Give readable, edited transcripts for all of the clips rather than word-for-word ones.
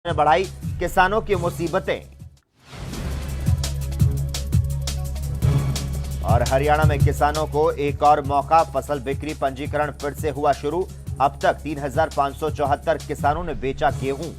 ने बढ़ाई किसानों की मुसीबतें। और हरियाणा में किसानों को एक और मौका, फसल बिक्री पंजीकरण फिर से हुआ शुरू। अब तक 3,574 किसानों ने बेचा गेहूं।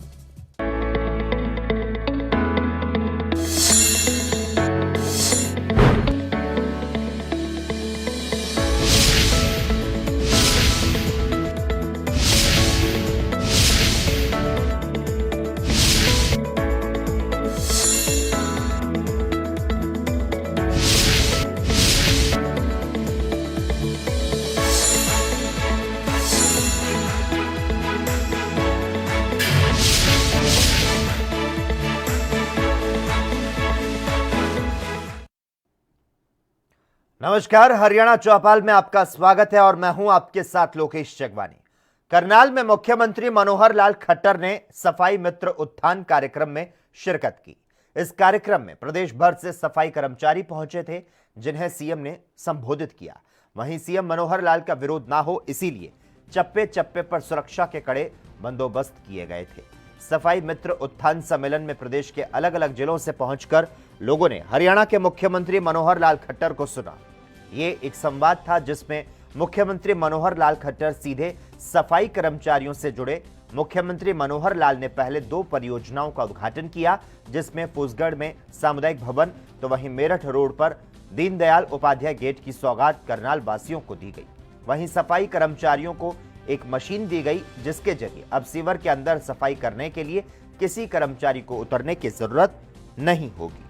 नमस्कार, हरियाणा चौपाल में आपका स्वागत है और मैं हूं आपके साथ लोकेश जगवानी। करनाल में मुख्यमंत्री मनोहर लाल खट्टर ने सफाई मित्र उत्थान कार्यक्रम में शिरकत की। इस कार्यक्रम में प्रदेश भर से सफाई कर्मचारी पहुंचे थे, जिन्हें सीएम ने संबोधित किया। वहीं सीएम मनोहर लाल का विरोध ना हो, इसीलिए चप्पे चप्पे पर सुरक्षा के कड़े बंदोबस्त किए गए थे। सफाई मित्र उत्थान सम्मेलन में प्रदेश के अलग अलग जिलों से पहुंचकर लोगों ने हरियाणा के मुख्यमंत्री मनोहर लाल खट्टर को सुना। ये एक संवाद था जिसमें मुख्यमंत्री मनोहर लाल खट्टर सीधे सफाई कर्मचारियों से जुड़े। मुख्यमंत्री मनोहर लाल ने पहले 2 परियोजनाओं का उद्घाटन किया, जिसमें फूसगढ़ में सामुदायिक भवन तो वहीं मेरठ रोड पर दीनदयाल उपाध्याय गेट की सौगात करनाल वासियों को दी गई। वहीं सफाई कर्मचारियों को एक मशीन दी गई, जिसके जरिए अब सीवर के अंदर सफाई करने के लिए किसी कर्मचारी को उतरने की जरूरत नहीं होगी।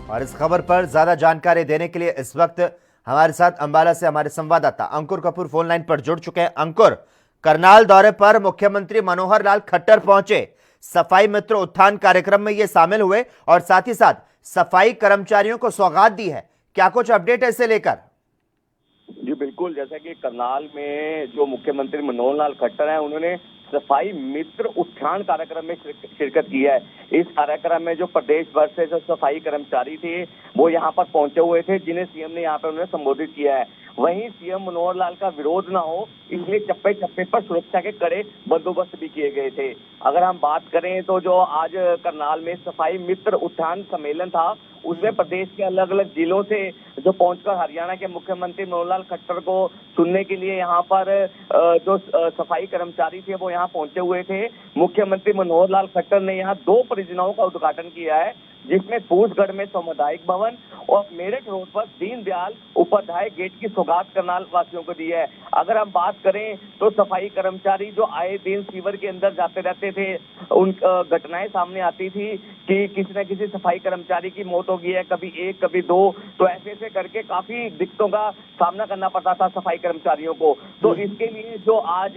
और इस खबर पर ज्यादा जानकारी देने के लिए इस वक्त हमारे साथ अंबाला से हमारे संवाददाता अंकुर कपूर फोन लाइन पर जुड़ चुके हैं। अंकुर, करनाल दौरे पर मुख्यमंत्री मनोहर लाल खट्टर पहुंचे, सफाई मित्र उत्थान कार्यक्रम में ये शामिल हुए और साथ ही साथ सफाई कर्मचारियों को सौगात दी है। क्या कुछ अपडेट है इसे लेकर? जी बिल्कुल, जैसा कि करनाल में जो मुख्यमंत्री मनोहर लाल खट्टर हैं, उन्होंने सफाई मित्र उत्थान कार्यक्रम में शिरकत की है। इस कार्यक्रम में जो प्रदेश भर से जो सफाई कर्मचारी थे वो यहाँ पर पहुंचे हुए थे, जिन्हें सीएम ने यहाँ पर उन्हें संबोधित किया है। वहीं सीएम मनोहर लाल का विरोध ना हो, इसलिए चप्पे चप्पे पर सुरक्षा के कड़े बंदोबस्त भी किए गए थे। अगर हम बात करें तो जो आज करनाल में सफाई मित्र उत्थान सम्मेलन था, उसमें प्रदेश के अलग अलग जिलों से जो पहुंचकर हरियाणा के मुख्यमंत्री मनोहर लाल खट्टर को सुनने के लिए यहाँ पर जो सफाई कर्मचारी थे वो यहाँ पहुंचे हुए थे। मुख्यमंत्री मनोहर लाल खट्टर ने यहाँ 2 परियोजनाओं का उद्घाटन किया है, जिसमें फूसगढ़ में सामुदायिक भवन और मेरठ रोड पर दीनदयाल उपाध्याय गेट की सौगात करनाल वासियों को दी है। अगर हम बात करें तो सफाई कर्मचारी जो आए दिन सीवर के अंदर जाते रहते थे, उन घटनाएं सामने आती थी कि किसी न किसी सफाई कर्मचारी की मौत हो गई है, कभी 1 कभी 2, तो ऐसे ऐसे करके काफी दिक्कतों का सामना करना पड़ता था सफाई कर्मचारियों को। तो इसके लिए जो आज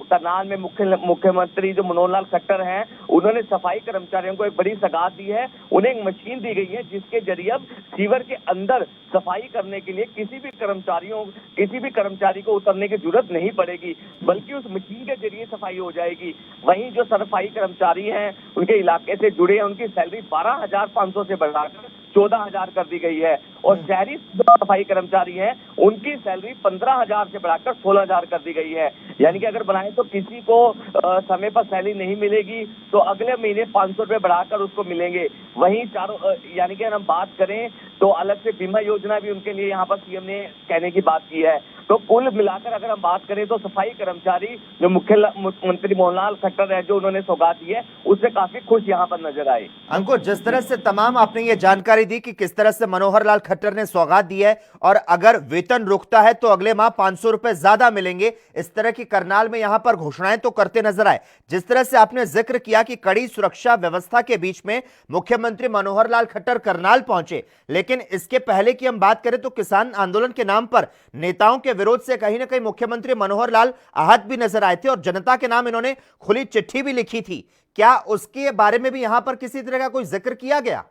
करनाल में मुख्यमंत्री जो मनोहर लाल खट्टर हैं, उन्होंने सफाई कर्मचारियों को एक बड़ी सौगात दी है। उन्हें एक मशीन दी गई है, जिसके जरिए अब सीवर के अंदर सफाई करने के लिए किसी भी कर्मचारी को उतरने की जरूरत नहीं पड़ेगी, बल्कि उस मशीन के जरिए सफाई हो जाएगी। वहीं जो सफाई कर्मचारी हैं, उनके इलाके से जुड़े हैं, उनकी सैलरी 12,500 से बढ़ाकर 14,000 कर दी गई है और शहरी सफाई कर्मचारी हैं, उनकी सैलरी 15,000 से बढ़ाकर 16,000 कर दी गई है। यानी कि अगर बनाए तो किसी को समय पर सैलरी नहीं मिलेगी तो अगले महीने 500 रुपए बढ़ाकर उसको मिलेंगे। वहीं चारों यानी कि अगर हम बात करें तो अलग से बीमा योजना भी उनके लिए यहाँ पर सीएम ने कहने की बात की है। तो कुल मिलाकर अगर हम बात करें तो सफाई कर्मचारी जो मुख्यमंत्री मनोहर लाल खट्टर है, जो उन्होंने सौगात दी है, उससे काफी खुश यहाँ पर नजर आए। अंकुर, जिस तरह से तमाम आपने ये जानकारी दी कि किस तरह से मनोहर लाल खट्टर ने सौगात दी है और अगर वेतन रुकता है तो अगले माह 500 रुपए ज्यादा मिलेंगे, इस तरह की करनाल में यहां पर घोषणाएं तो करते नजर आए। जिस तरह से आपने जिक्र किया कि कड़ी सुरक्षा व्यवस्था के बीच में मुख्यमंत्री मनोहर लाल खट्टर करनाल पहुंचे, लेकिन इसके पहले की हम बात करें तो किसान आंदोलन के नाम पर नेताओं के विरोध से कहीं ना कहीं मुख्यमंत्री मनोहर लाल आहत भी नजर आए थे और जनता के नाम इन्होंने खुली चिट्ठी भी लिखी थी। क्या उसके बारे में भी यहां पर किसी तरह का कोई जिक्र किया गया?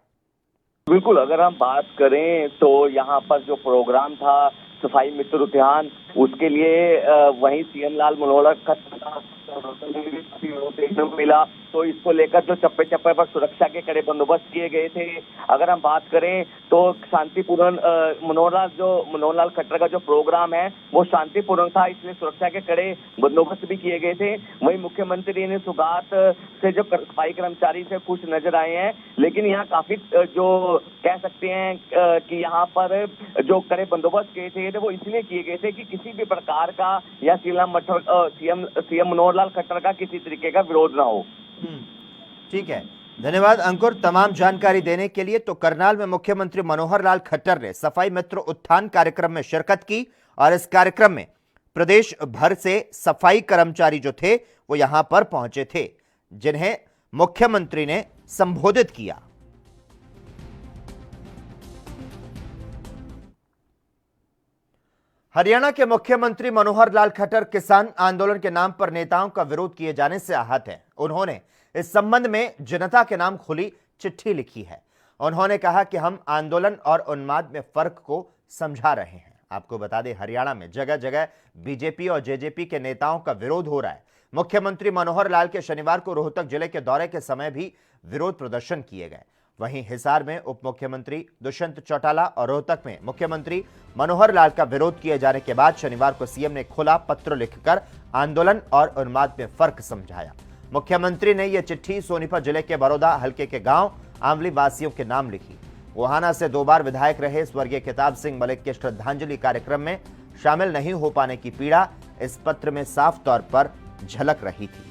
बिल्कुल, अगर हम बात करें तो यहाँ पर जो प्रोग्राम था सफाई मित्र उत्थान, उसके लिए वहीं सीएम लाल मनोहर खट्टर देखने को मिला, तो इसको लेकर जो चप्पे चप्पे पर सुरक्षा के कड़े बंदोबस्त किए गए थे। अगर हम बात करें तो शांतिपूर्ण मनोहर लाल खट्टर का जो प्रोग्राम है वो शांतिपूर्ण था, इसलिए सुरक्षा के कड़े बंदोबस्त भी किए गए थे। वहीं मुख्यमंत्री ने सौगात से जो सफाई कर्मचारी से खुश नजर आए हैं, लेकिन यहाँ काफी जो कह सकते हैं कि यहाँ पर जो कड़े बंदोबस्त किए थे वो इसलिए किए गए थे कि किसी भी प्रकार का या सीएम मनोहर लाल खट्टर का किसी तरीके का विरोध ना हो। ठीक है, धन्यवाद अंकुर तमाम जानकारी देने के लिए। तो करनाल में मुख्यमंत्री मनोहर लाल खट्टर ने सफाई मित्र उत्थान कार्यक्रम में शिरकत की और इस कार्यक्रम में प्रदेश भर से सफाई कर्मचारी जो थे वो यहां पर पहुंचे थे, जिन्हें मुख्यमंत्री ने संबोधित किया। हरियाणा के मुख्यमंत्री मनोहर लाल खट्टर किसान आंदोलन के नाम पर नेताओं का विरोध किए जाने से आहत हैं। उन्होंने इस संबंध में जनता के नाम खुली चिट्ठी लिखी है। उन्होंने कहा कि हम आंदोलन और उन्माद में फर्क को समझा रहे हैं। आपको बता दें, हरियाणा में जगह जगह बीजेपी और जेजेपी के नेताओं का विरोध हो रहा है। मुख्यमंत्री मनोहर लाल के शनिवार को रोहतक जिले के दौरे के समय भी विरोध प्रदर्शन किए गए। वहीं हिसार में उप मुख्यमंत्री दुष्यंत चौटाला और रोहतक में मुख्यमंत्री मनोहर लाल का विरोध किए जाने के बाद शनिवार को सीएम ने खुला पत्र लिखकर आंदोलन और उन्माद में फर्क समझाया। मुख्यमंत्री ने यह चिट्ठी सोनीपत जिले के बड़ौदा हल्के के गांव आंवली वासियों के नाम लिखी। गोहाना से 2 बार विधायक रहे स्वर्गीय किताब सिंह मलिक के श्रद्धांजलि कार्यक्रम में शामिल नहीं हो पाने की पीड़ा इस पत्र में साफ तौर पर झलक रही थी।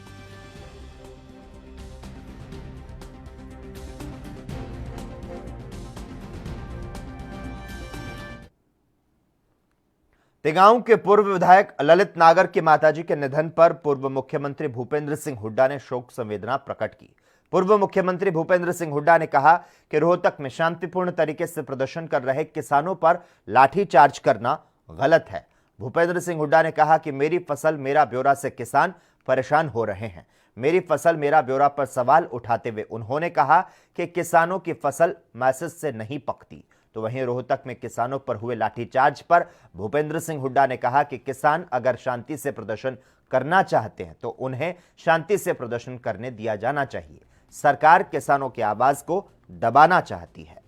तिगांव के पूर्व विधायक ललित नागर की माताजी के निधन पर पूर्व मुख्यमंत्री भूपेंद्र सिंह हुड्डा ने शोक संवेदना प्रकट की। पूर्व मुख्यमंत्री भूपेंद्र सिंह हुड्डा ने कहा कि रोहतक में शांतिपूर्ण तरीके से प्रदर्शन कर रहे किसानों पर लाठीचार्ज करना गलत है। भूपेंद्र सिंह हुड्डा ने कहा कि मेरी फसल मेरा ब्यौरा से किसान परेशान हो रहे हैं। मेरी फसल मेरा ब्यौरा पर सवाल उठाते हुए उन्होंने कहा कि किसानों की फसल मैसेज से नहीं पकती। तो वहीं रोहतक में किसानों पर हुए लाठीचार्ज पर भूपेंद्र सिंह हुड्डा ने कहा कि किसान अगर शांति से प्रदर्शन करना चाहते हैं तो उन्हें शांति से प्रदर्शन करने दिया जाना चाहिए। सरकार किसानों की आवाज को दबाना चाहती है।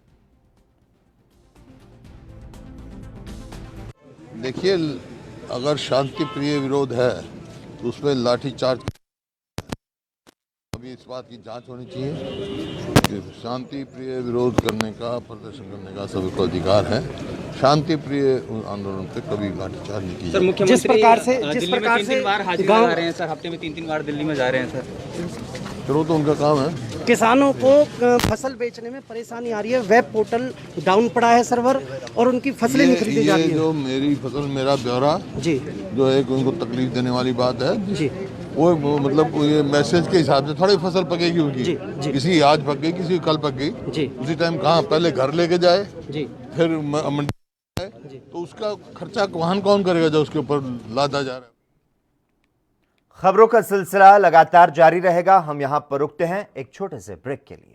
देखिए, अगर शांति प्रिय विरोध है तो उसमें लाठीचार्ज, अभी इस बात की जांच होनी चाहिए कि शांति प्रिय विरोध करने का, प्रदर्शन करने का सभी को अधिकार है। शांति प्रिय आंदोलन पे कभी लाठीचार्ज नहीं की। सर, मुख्यमंत्री जिस प्रकार से 3-3 बार हाजिरी लगा रहे हैं सर, हफ्ते में 3-3 बार दिल्ली में जा रहे हैं सर। चलो, तो उनका काम है। किसानों को फसल बेचने में परेशानी आ रही है, वेब पोर्टल डाउन पड़ा है सर्वर, और उनकी फसलें नहीं खरीदी जा रही है। जो मेरी फसल मेरा ब्यौरा जी, जो है उनको तकलीफ देने वाली बात है जी, वो मतलब ये मैसेज के हिसाब से थोड़ी फसल पकेगी उनकी। जी, जी। किसी आज पक गई, किसी कल पक गई, जी, उसी टाइम कहाँ पहले घर लेके जाए, जी, फिर मंडी जाए, तो उसका खर्चा वाहन कौन करेगा जो उसके ऊपर लादा जा रहा है। खबरों का सिलसिला लगातार जारी रहेगा। हम यहां पर रुकते हैं एक छोटे से ब्रेक के लिए।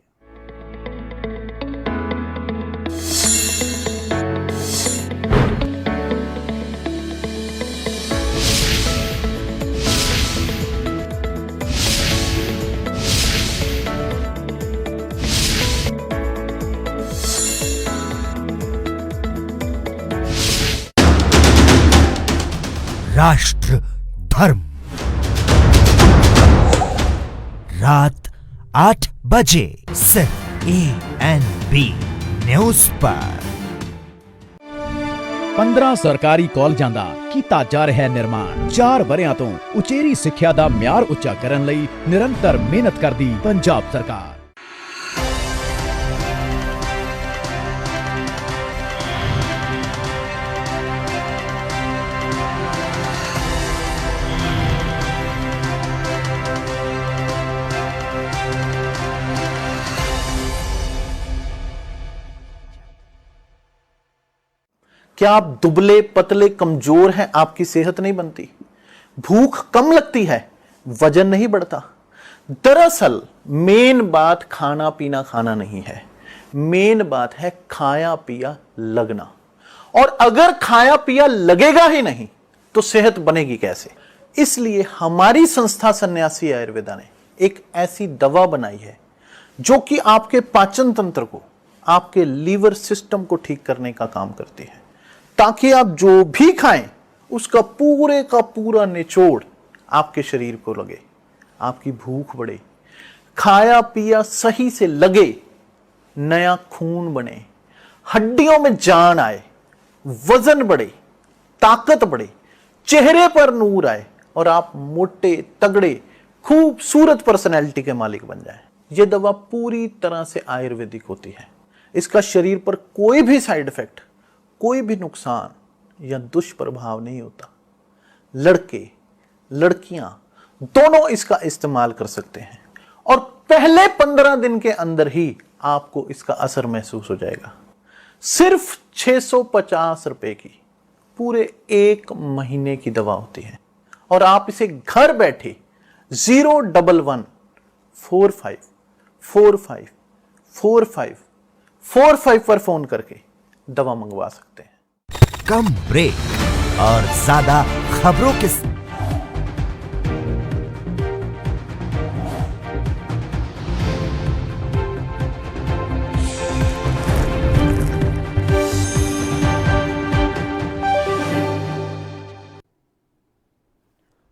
राष्ट्र धर्म रात 8 बजे सिर्फ ANB न्यूज पर। 15 ਸਰਕਾਰੀ ਕਾਲਜਾਂ ਦਾ ਕੀਤਾ ਜਾ ਰਿਹਾ ਹੈ ਨਿਰਮਾਣ। 4 ਵਰਿਆਂ ਤੋਂ ਉਚੇਰੀ ਸਿੱਖਿਆ ਦਾ ਮਿਆਰ ਉੱਚਾ ਕਰਨ ਲਈ ਨਿਰੰਤਰ ਮਿਹਨਤ ਕਰਦੀ ਪੰਜਾਬ ਸਰਕਾਰ। क्या आप दुबले पतले कमजोर हैं, आपकी सेहत नहीं बनती, भूख कम लगती है, वजन नहीं बढ़ता? दरअसल मेन बात खाना पीना खाना नहीं है, मेन बात है खाया पिया लगना। और अगर खाया पिया लगेगा ही नहीं तो सेहत बनेगी कैसे? इसलिए हमारी संस्था सन्यासी आयुर्वेदा ने एक ऐसी दवा बनाई है जो कि आपके पाचन तंत्र को, आपके लीवर सिस्टम को ठीक करने का काम करती है, ताकि आप जो भी खाएं उसका पूरे का पूरा निचोड़ आपके शरीर को लगे, आपकी भूख बढ़े, खाया पिया सही से लगे, नया खून बने, हड्डियों में जान आए, वजन बढ़े, ताकत बढ़े, चेहरे पर नूर आए और आप मोटे तगड़े खूबसूरत पर्सनैलिटी के मालिक बन जाएं। यह दवा पूरी तरह से आयुर्वेदिक होती है। इसका शरीर पर कोई भी साइड इफेक्ट, कोई भी नुकसान या दुष्प्रभाव नहीं होता। लड़के लड़कियां दोनों इसका इस्तेमाल कर सकते हैं और पहले 15 दिन के अंदर ही आपको इसका असर महसूस हो जाएगा। सिर्फ 650 रुपए की पूरे 1 महीने की दवा होती है और आप इसे घर बैठे 01145454545 पर फोन करके दवा मंगवा सकते हैं। कम ब्रेक और ज्यादा खबरों के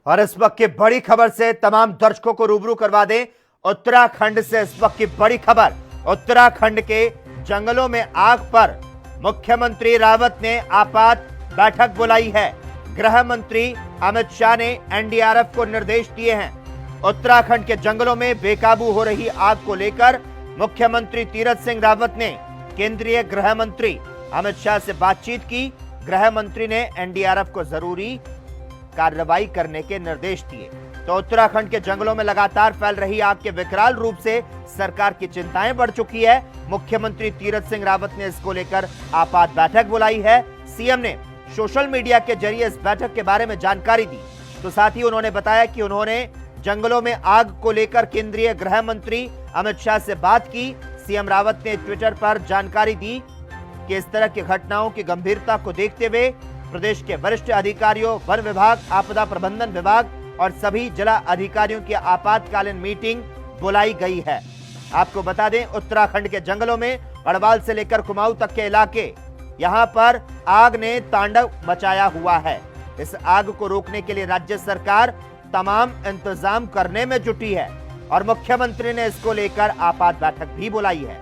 और इस वक्त की बड़ी खबर से तमाम दर्शकों को रूबरू करवा दें। उत्तराखंड से इस वक्त की बड़ी खबर। उत्तराखंड के जंगलों में आग पर मुख्यमंत्री रावत ने आपात बैठक बुलाई है। गृह मंत्री अमित शाह ने एनडीआरएफ को निर्देश दिए हैं। उत्तराखंड के जंगलों में बेकाबू हो रही आग को लेकर मुख्यमंत्री तीरथ सिंह रावत ने केंद्रीय गृह मंत्री अमित शाह से बातचीत की। गृह मंत्री ने एनडीआरएफ को जरूरी कार्रवाई करने के निर्देश दिए। तो उत्तराखंड के जंगलों में लगातार फैल रही आग के विकराल रूप से सरकार की चिंताएं बढ़ चुकी है। मुख्यमंत्री तीरथ सिंह रावत ने इसको लेकर आपात बैठक बुलाई है। सीएम ने सोशल मीडिया के जरिए इस बैठक के बारे में जानकारी दी। तो साथ ही उन्होंने बताया कि उन्होंने जंगलों में आग को लेकर केंद्रीय गृह मंत्री अमित शाह से बात की। सीएम रावत ने ट्विटर पर जानकारी दी कि इस तरह की घटनाओं की गंभीरता को देखते हुए प्रदेश के वरिष्ठ अधिकारियों, वन विभाग, आपदा प्रबंधन विभाग और सभी जिला अधिकारियों की आपातकालीन मीटिंग बुलाई गई है। आपको बता दें, उत्तराखंड के जंगलों में गढ़वाल से लेकर कुमाऊं तक के इलाके, यहां पर आग ने तांडव मचाया हुआ है। इस आग को रोकने के लिए राज्य सरकार तमाम इंतजाम करने में जुटी है और मुख्यमंत्री ने इसको लेकर आपात बैठक भी बुलाई है।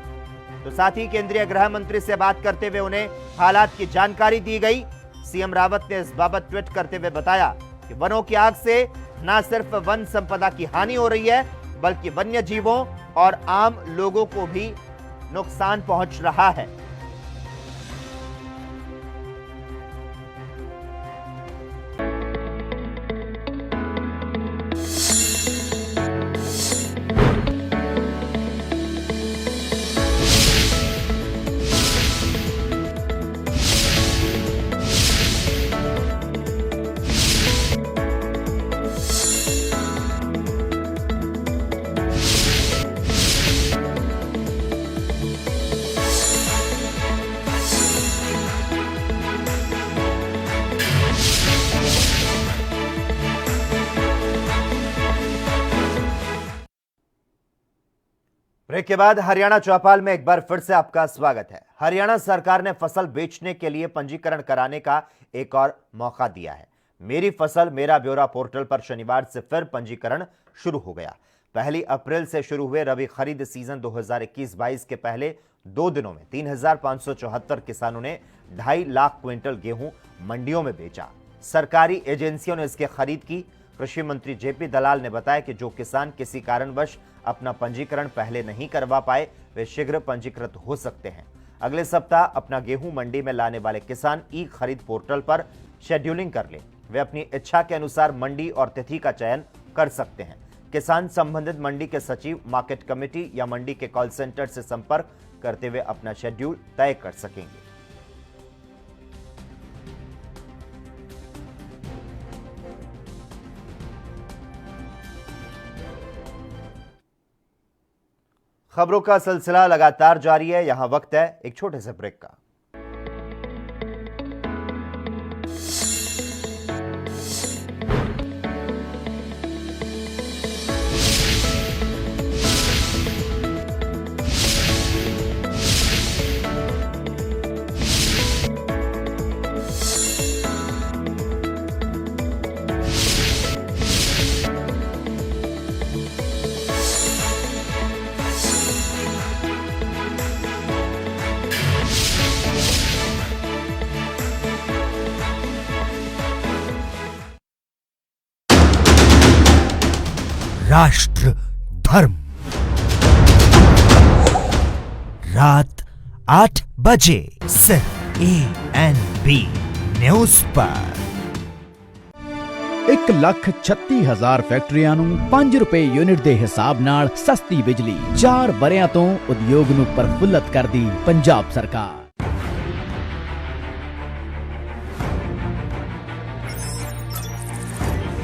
तो साथ ही केंद्रीय गृह मंत्री से बात करते हुए उन्हें हालात की जानकारी दी गई। सीएम रावत ने इस बाबत ट्वीट करते हुए बताया कि वनों की आग से न सिर्फ वन संपदा की हानि हो रही है, बल्कि वन्य जीवों और आम लोगों को भी नुकसान पहुंच रहा है। ब्रेक के बाद हरियाणा चौपाल में एक बार फिर से आपका स्वागत है। हरियाणा सरकार ने फसल बेचने के लिए पंजीकरण कराने का एक और मौका दिया है। मेरी फसल मेरा ब्यौरा पोर्टल पर शनिवार से फिर पंजीकरण शुरू हो गया। 1 अप्रैल से शुरू हुए रबी खरीद सीजन 2021-22 के पहले 2 दिनों में 3,574 किसानों ने 2.5 लाख क्विंटल गेहूं मंडियों में बेचा। सरकारी एजेंसियों ने इसकी खरीद की। कृषि मंत्री जेपी दलाल ने बताया कि जो किसान किसी कारणवश अपना पंजीकरण पहले नहीं करवा पाए, वे शीघ्र पंजीकृत हो सकते हैं। अगले सप्ताह अपना गेहूं मंडी में लाने वाले किसान ई खरीद पोर्टल पर शेड्यूलिंग कर ले। वे अपनी इच्छा के अनुसार मंडी और तिथि का चयन कर सकते हैं। किसान संबंधित मंडी के सचिव, मार्केट कमेटी या मंडी के कॉल सेंटर से संपर्क करते हुए अपना शेड्यूल तय कर सकेंगे। खबरों का सिलसिला लगातार जारी है। यहां वक्त है एक छोटे से ब्रेक का। राष्ट्र धर्म, रात 8 बजे सिर्फ ANB न्यूज़ पर। 1,36,000 ਫੈਕਟਰੀਆਂ ਨੂੰ 5 ਰੁਪਏ ਯੂਨਿਟ ਦੇ ਹਿਸਾਬ ਨਾਲ ਸਸਤੀ ਬਿਜਲੀ 4 ਵਰਿਆਂ ਤੋਂ ਉਦਯੋਗ ਨੂੰ ਪ੍ਰਫੁੱਲਤ ਕਰਦੀ ਪੰਜਾਬ ਸਰਕਾਰ।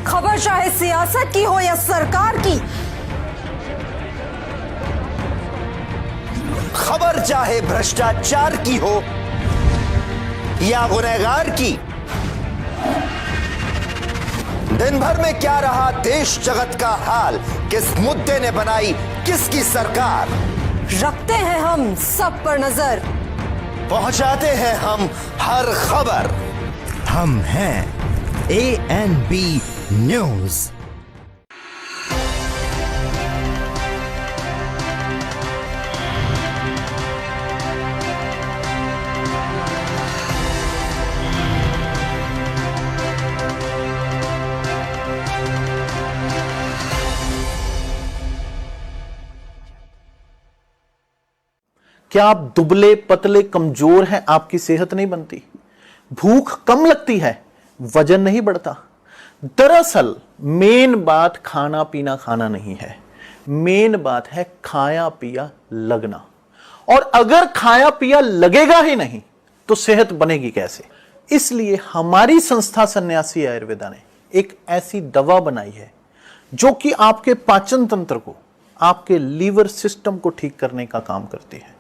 खबर चाहे सियासत की हो या सरकार की, खबर चाहे भ्रष्टाचार की हो या गुनहगार की, दिन भर में क्या रहा देश जगत का हाल, किस मुद्दे ने बनाई किसकी सरकार, रखते हैं हम सब पर नजर, पहुंचाते हैं हम हर खबर। हम हैं ANB न्यूज़। क्या आप दुबले पतले कमजोर हैं, आपकी सेहत नहीं बनती, भूख कम लगती है, वजन नहीं बढ़ता। दरअसल मेन बात खाना पीना खाना नहीं है, मेन बात है खाया पिया लगना। और अगर खाया पिया लगेगा ही नहीं तो सेहत बनेगी कैसे? इसलिए हमारी संस्था सन्यासी आयुर्वेदा ने एक ऐसी दवा बनाई है जो कि आपके पाचन तंत्र को, आपके लीवर सिस्टम को ठीक करने का काम करती है,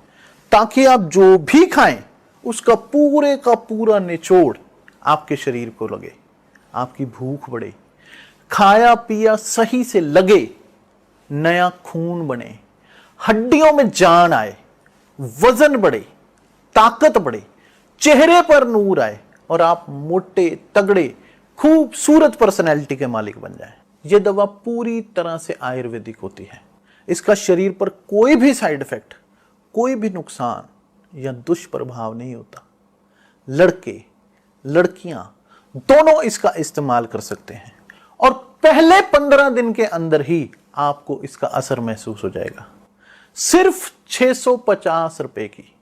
ताकि आप जो भी खाएं उसका पूरे का पूरा निचोड़ आपके शरीर को लगे, आपकी भूख बढ़े, खाया पिया सही से लगे, नया खून बने, हड्डियों में जान आए, वजन बढ़े, ताकत बढ़े, चेहरे पर नूर आए और आप मोटे तगड़े खूबसूरत पर्सनैलिटी के मालिक बन जाएं। यह दवा पूरी तरह से आयुर्वेदिक होती है। इसका शरीर पर कोई भी साइड इफेक्ट, कोई भी नुकसान या दुष्प्रभाव नहीं होता। लड़के लड़कियां दोनों इसका इस्तेमाल कर सकते हैं और पहले 15 दिन के अंदर ही आपको इसका असर महसूस हो जाएगा। सिर्फ 650 रुपए की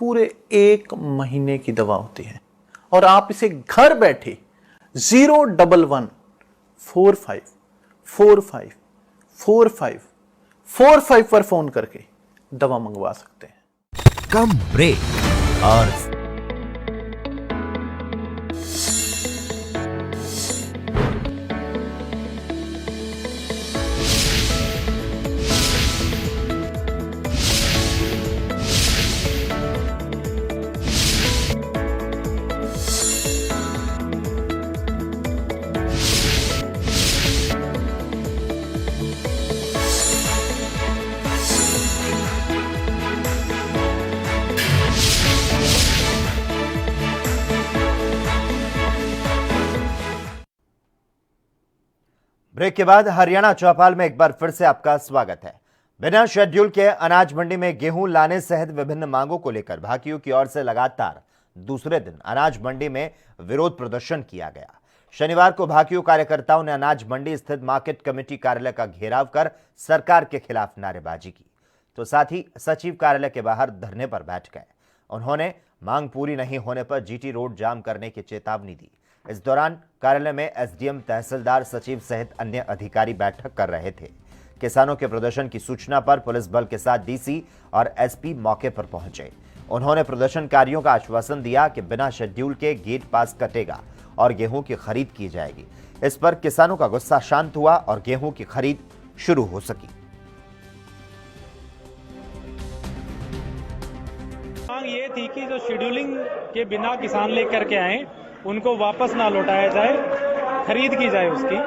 पूरे 1 महीने की दवा होती है और आप इसे घर बैठे 01145454545 पर फोन करके दवा मंगवा सकते हैं। कम ब्रेक और ब्रेक के बाद हरियाणा चौपाल में एक बार फिर से आपका स्वागत है। बिना शेड्यूल के अनाज मंडी में गेहूं लाने सहित विभिन्न मांगों को लेकर भाकियों की ओर से लगातार दूसरे दिन अनाज मंडी में विरोध प्रदर्शन किया गया। शनिवार को भाकियों कार्यकर्ताओं ने अनाज मंडी स्थित मार्केट कमेटी कार्यालय का घेराव कर सरकार के खिलाफ नारेबाजी की, तो साथ ही सचिव कार्यालय के बाहर धरने पर बैठ गए। उन्होंने मांग पूरी नहीं होने पर जीटी रोड जाम करने की चेतावनी दी। इस दौरान कार्यालय में एसडीएम, तहसीलदार, सचिव सहित अन्य अधिकारी बैठक कर रहे थे। किसानों के प्रदर्शन की सूचना पर पुलिस बल के साथ डीसी और एसपी मौके पर पहुंचे। उन्होंने प्रदर्शनकारियों का आश्वासन दिया कि बिना शेड्यूल के गेट पास कटेगा और गेहूं की खरीद की जाएगी। इस पर किसानों का गुस्सा शांत हुआ और गेहूं की खरीद शुरू हो सकी। मांग ये थी कि जो शेड्यूलिंग के बिना किसान लेकर के आए उनको वापस ना लौटाया जाए, खरीद की जाए उसकी।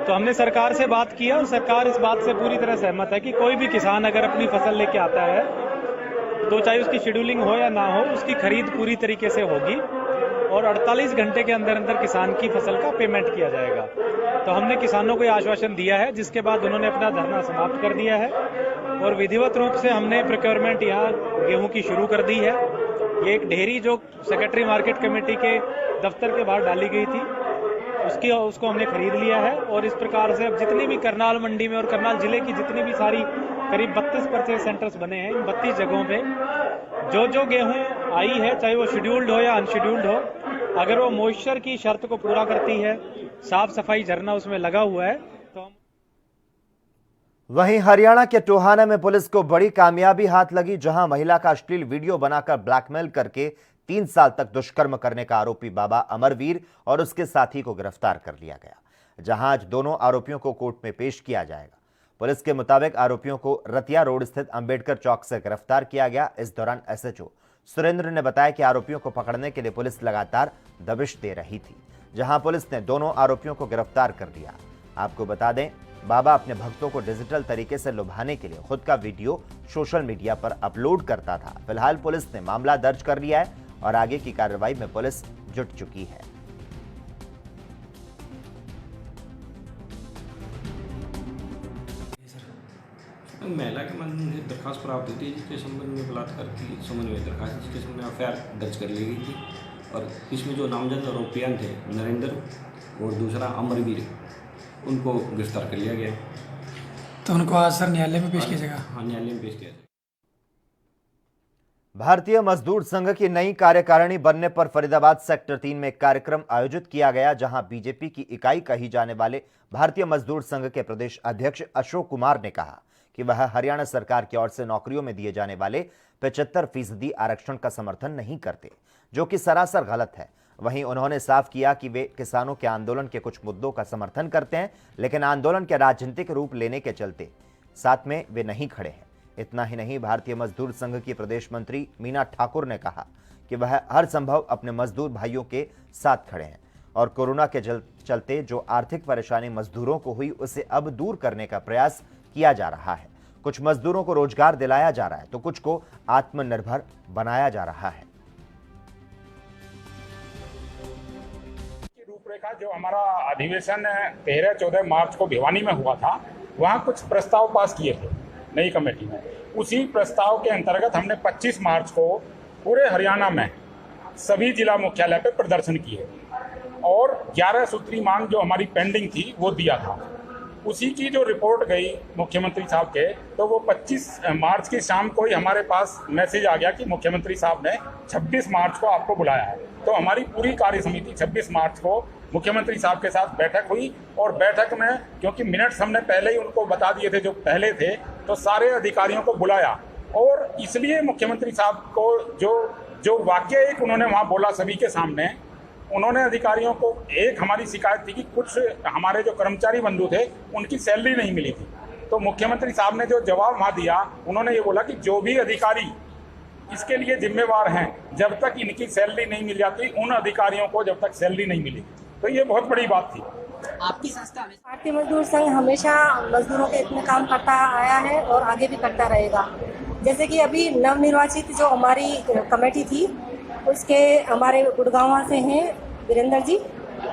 तो हमने सरकार से बात किया और सरकार इस बात से पूरी तरह सहमत है कि कोई भी किसान अगर अपनी फसल लेके आता है तो चाहे उसकी शेड्यूलिंग हो या ना हो, उसकी खरीद पूरी तरीके से होगी और 48 घंटे के अंदर अंदर किसान की फसल का पेमेंट किया जाएगा। तो हमने किसानों को यह आश्वासन दिया है, जिसके बाद उन्होंने अपना धरना समाप्त कर दिया है और विधिवत रूप से हमने प्रोक्योरमेंट यहाँ गेहूं की शुरू कर दी है। ये एक ढेरी जो सेक्रेटरी मार्केट कमेटी के दफ्तर के बाहर डाली गई थी, उसको हमने खरीद लिया है और इस प्रकार से अब जितनी भी करनाल मंडी में और करनाल जिले की जितनी भी सारी करीब 32 परचेज सेंटर्स बने हैं, इन 32 जगहों पे जो गेहूं आई है, चाहे वो शेड्यूल्ड हो या अनशेड्यूल्ड हो, अगर वो मॉइस्चर की शर्त को पूरा करती है, साफ सफाई झरना उसमें लगा हुआ है, तो हम। वहीं हरियाणा के टोहाना में पुलिस को बड़ी कामयाबी हाथ लगी, जहां महिला का अश्लील वीडियो बनाकर ब्लैकमेल करके 3 साल तक दुष्कर्म करने का आरोपी बाबा अमरवीर और उसके साथी को गिरफ्तार कर लिया गया, जहां आज दोनों आरोपियों को कोर्ट में पेश किया जाएगा। पुलिस के मुताबिक आरोपियों को रतिया रोड स्थित अंबेडकर चौक से गिरफ्तार किया गया। इस दौरान एसएचओ सुरेंद्र ने बताया कि आरोपियों को पकड़ने के लिए पुलिस लगातार दबिश दे रही थी, जहां पुलिस ने दोनों आरोपियों को गिरफ्तार कर लिया। आपको बता दें, बाबा अपने भक्तों को डिजिटल तरीके से लुभाने के लिए खुद का वीडियो सोशल मीडिया पर अपलोड करता था। फिलहाल पुलिस ने मामला दर्ज कर लिया है और आगे की कार्रवाई में पुलिस जुट चुकी है। महिला के मन में दरखास्त प्राप्त हुई थी, जिसके संबंध में बलात्कार की संबंध में दरखास्त, जिसके संबंध में एफआईआर दर्ज कर ली गई थी और इसमें जो नामजद आरोपियां थे नरेंद्र और दूसरा अमरवीर, उनको गिरफ्तार कर लिया गया। तो उनको आज सर न्यायालय में पेश किया जाएगा? हाँ, न्यायालय में पेश किया जाएगा। भारतीय मजदूर संघ की नई कार्यकारिणी बनने पर फरीदाबाद सेक्टर 3 में एक कार्यक्रम आयोजित किया गया, जहां बीजेपी की इकाई कही जाने वाले भारतीय मजदूर संघ के प्रदेश अध्यक्ष अशोक कुमार ने कहा कि वह हरियाणा सरकार की ओर से नौकरियों में दिए जाने वाले 75% आरक्षण का समर्थन नहीं करते, जो कि सरासर गलत है। वहीं उन्होंने साफ किया कि वे किसानों के आंदोलन के कुछ मुद्दों का समर्थन करते हैं, लेकिन आंदोलन के राजनीतिक रूप लेने के चलते साथ में वे नहीं खड़े हैं। इतना ही नहीं, भारतीय मजदूर संघ की प्रदेश मंत्री मीना ठाकुर ने कहा कि वह हर संभव अपने मजदूर भाइयों के साथ खड़े हैं और कोरोना के चलते जो आर्थिक परेशानी मजदूरों को हुई, उसे अब दूर करने का प्रयास किया जा रहा है। कुछ मजदूरों को रोजगार दिलाया जा रहा है तो कुछ को आत्मनिर्भर बनाया जा रहा है। रूपरेखा जो हमारा अधिवेशन 13-14 मार्च को भिवानी में हुआ था, वहां कुछ प्रस्ताव पास किए थे नई कमेटी में। उसी प्रस्ताव के अंतर्गत हमने 25 मार्च को पूरे हरियाणा में सभी जिला मुख्यालय पे प्रदर्शन किए और 11 सूत्री मांग जो हमारी पेंडिंग थी वो दिया था। उसी की जो रिपोर्ट गई मुख्यमंत्री साहब के, तो वो 25 मार्च की शाम को ही हमारे पास मैसेज आ गया कि मुख्यमंत्री साहब ने 26 मार्च को आपको बुलाया है। तो हमारी पूरी कार्य समिति 26 मार्च को मुख्यमंत्री साहब के साथ बैठक हुई और बैठक में, क्योंकि मिनट्स हमने पहले ही उनको बता दिए थे जो पहले थे, तो सारे अधिकारियों को बुलाया और इसलिए मुख्यमंत्री साहब को जो वाक्य एक उन्होंने वहाँ बोला सभी के सामने, उन्होंने अधिकारियों को, एक हमारी शिकायत थी कि कुछ हमारे जो कर्मचारी बंधु थे उनकी सैलरी नहीं मिली थी। तो मुख्यमंत्री साहब ने जो जवाब वहाँ दिया, उन्होंने ये बोला कि जो भी अधिकारी इसके लिए जिम्मेवार हैं, जब तक इनकी सैलरी नहीं मिल जाती, उन अधिकारियों को जब तक सैलरी नहीं मिली। तो ये बहुत बड़ी बात थी। आपकी संस्था में भारतीय मजदूर संघ हमेशा मजदूरों के हित में काम करता आया है और आगे भी करता रहेगा। जैसे कि अभी नवनिर्वाचित जो हमारी कमेटी थी, उसके हमारे गुड़गांव से हैं वीरेंद्र जी,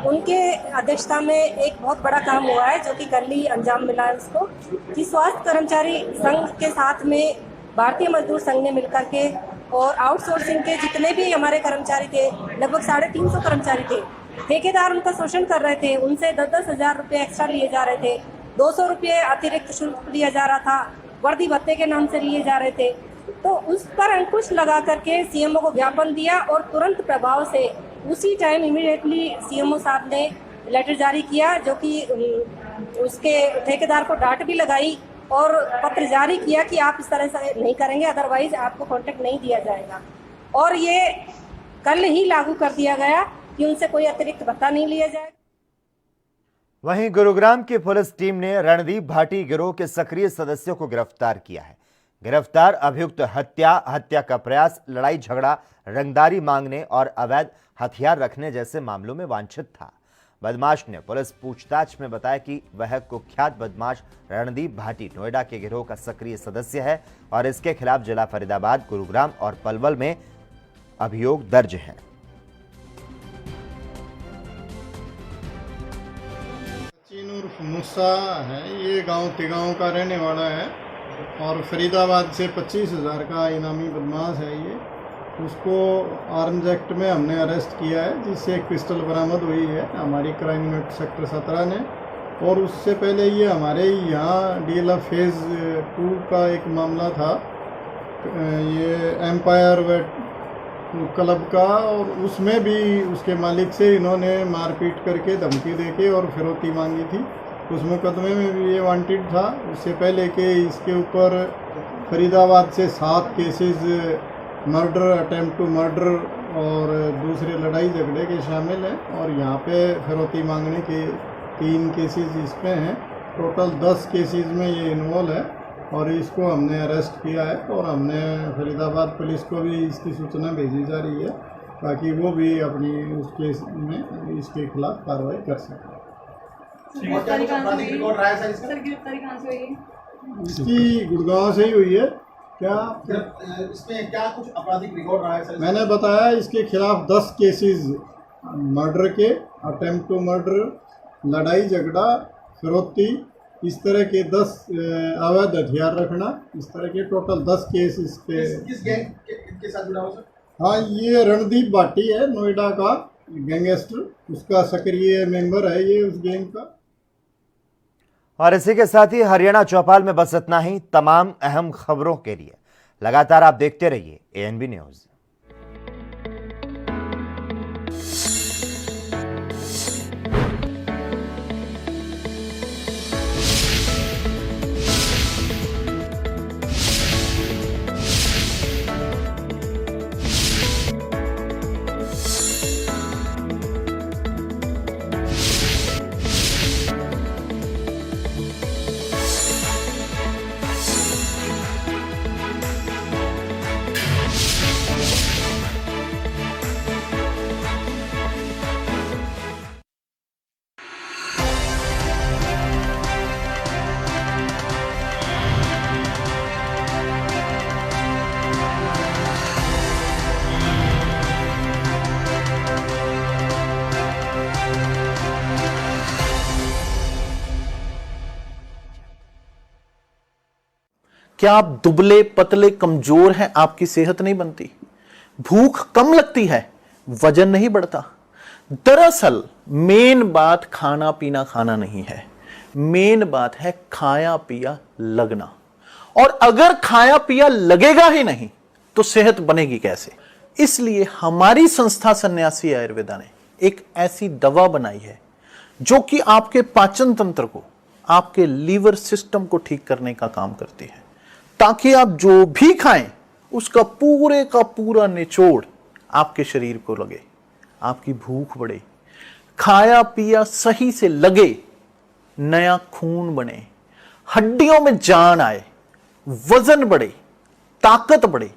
उनके अध्यक्षता में एक बहुत बड़ा काम हुआ है जो कि कल ही अंजाम मिला है उसको, कि स्वास्थ्य कर्मचारी संघ के साथ में भारतीय मजदूर संघ ने मिलकर के और आउटसोर्सिंग के जितने भी हमारे कर्मचारी थे, लगभग 350 कर्मचारी थे, ठेकेदार उनका शोषण कर रहे थे, उनसे 10-10 हज़ार रुपये एक्स्ट्रा लिए जा रहे थे, 200 रुपये अतिरिक्त शुल्क लिया जा रहा था, वर्दी भत्ते के नाम से लिए जा रहे थे। तो उस पर अंकुश लगा करके सीएमओ को ज्ञापन दिया और तुरंत प्रभाव से उसी टाइम इमीडिएटली सीएमओ साहब ने लेटर जारी किया, जो कि उसके ठेकेदार को डांट भी लगाई और पत्र जारी किया कि आप इस तरह से नहीं करेंगे, अदरवाइज आपको कॉन्ट्रैक्ट नहीं दिया जाएगा। और ये कल ही लागू कर दिया गया कि उनसे कोई अतिरिक्त भत्ता नहीं लिया जाएगा। वहीं गुरुग्राम की पुलिस टीम ने रणदीप भाटी गिरोह के सक्रिय सदस्यों को गिरफ्तार किया है। गिरफ्तार अभियुक्त हत्या का प्रयास, लड़ाई झगड़ा, रंगदारी मांगने और अवैध हथियार रखने जैसे मामलों में वांछित था। बदमाश ने पुलिस पूछताछ में बताया कि वह कुख्यात बदमाश रणदीप भाटी नोएडा के गिरोह का सक्रिय सदस्य है और इसके खिलाफ जिला फरीदाबाद, गुरुग्राम और पलवल में अभियोग दर्ज हैं। मूसा है, ये गांव तिगांव का रहने वाला है और फरीदाबाद से 25,000 का इनामी बदमाश है ये। उसको आर्म्स एक्ट में हमने अरेस्ट किया है, जिससे एक पिस्टल बरामद हुई है हमारी क्राइम यूनिट सेक्टर 17 ने। और उससे पहले ये हमारे यहाँ DLF फेज़ 2 का एक मामला था, ये एम्पायर वेट क्लब का, और उसमें भी उसके मालिक से इन्होंने मारपीट करके धमकी देके और फिरौती मांगी थी। उस मुकदमे में भी ये वांटेड था। उससे पहले के इसके ऊपर फरीदाबाद से 7 cases murder, attempt to murder और दूसरे लड़ाई झगड़े के शामिल हैं, और यहाँ पे फिरौती मांगने के 3 केसेस इसमें हैं। टोटल 10 केसेस में ये इन्वॉल्व है और इसको हमने अरेस्ट किया है, और हमने फरीदाबाद पुलिस को भी इसकी सूचना भेजी जा रही है ताकि वो भी अपनी उस केस में इसके खिलाफ कार्रवाई कर सकें। इसकी गुड़गांव से ही हुई है। क्या इसमें क्या कुछ आपराधिक रिकॉर्ड रहा है सर? मैंने बताया इसके खिलाफ 10 केसेस मर्डर के, अटेम्प्ट टू मर्डर, लड़ाई झगड़ा, फिरौती, इस तरह के 10 अवैध हथियार रखना, इस तरह के टोटल 10 केस इसके। किस गैंग के साथ जुड़ा हुआ सर? हाँ, ये रणदीप भाटी है, नोएडा का गैंगस्टर, उसका सक्रिय मेंबर है ये उस गैंग का। और इसी के साथ ही हरियाणा चौपाल में बस इतना ही। तमाम अहम खबरों के लिए लगातार आप देखते रहिए ANB न्यूज़। क्या आप दुबले पतले कमजोर हैं, आपकी सेहत नहीं बनती, भूख कम लगती है, वजन नहीं बढ़ता? दरअसल मेन बात खाना पीना खाना नहीं है, मेन बात है खाया पिया लगना। और अगर खाया पिया लगेगा ही नहीं तो सेहत बनेगी कैसे? इसलिए हमारी संस्था सन्यासी आयुर्वेदा ने एक ऐसी दवा बनाई है जो कि आपके पाचन तंत्र को, आपके लीवर सिस्टम को ठीक करने का काम करती है, ताकि आप जो भी खाएं उसका पूरे का पूरा निचोड़ आपके शरीर को लगे, आपकी भूख बढ़े, खाया पिया सही से लगे, नया खून बने, हड्डियों में जान आए, वजन बढ़े, ताकत बढ़े,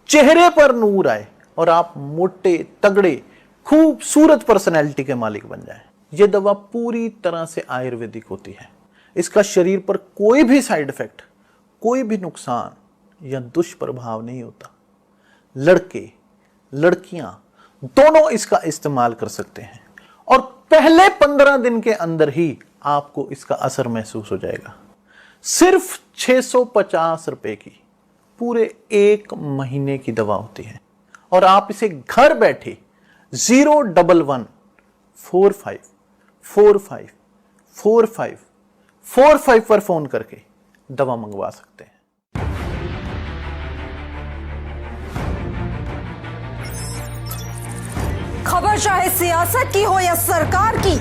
चेहरे पर नूर आए और आप मोटे तगड़े खूबसूरत पर्सनैलिटी के मालिक बन जाएं। यह दवा पूरी तरह से आयुर्वेदिक होती है। इसका शरीर पर कोई भी साइड इफेक्ट, कोई भी नुकसान या दुष्प्रभाव नहीं होता। लड़के लड़कियां दोनों इसका इस्तेमाल कर सकते हैं और पहले 15 दिन के अंदर ही आपको इसका असर महसूस हो जाएगा। सिर्फ 650 रुपए की पूरे 1 महीने की दवा होती है और आप इसे घर बैठे 01145454545 पर फोन करके दवा मंगवा सकते हैं। खबर चाहे सियासत की हो या सरकार की,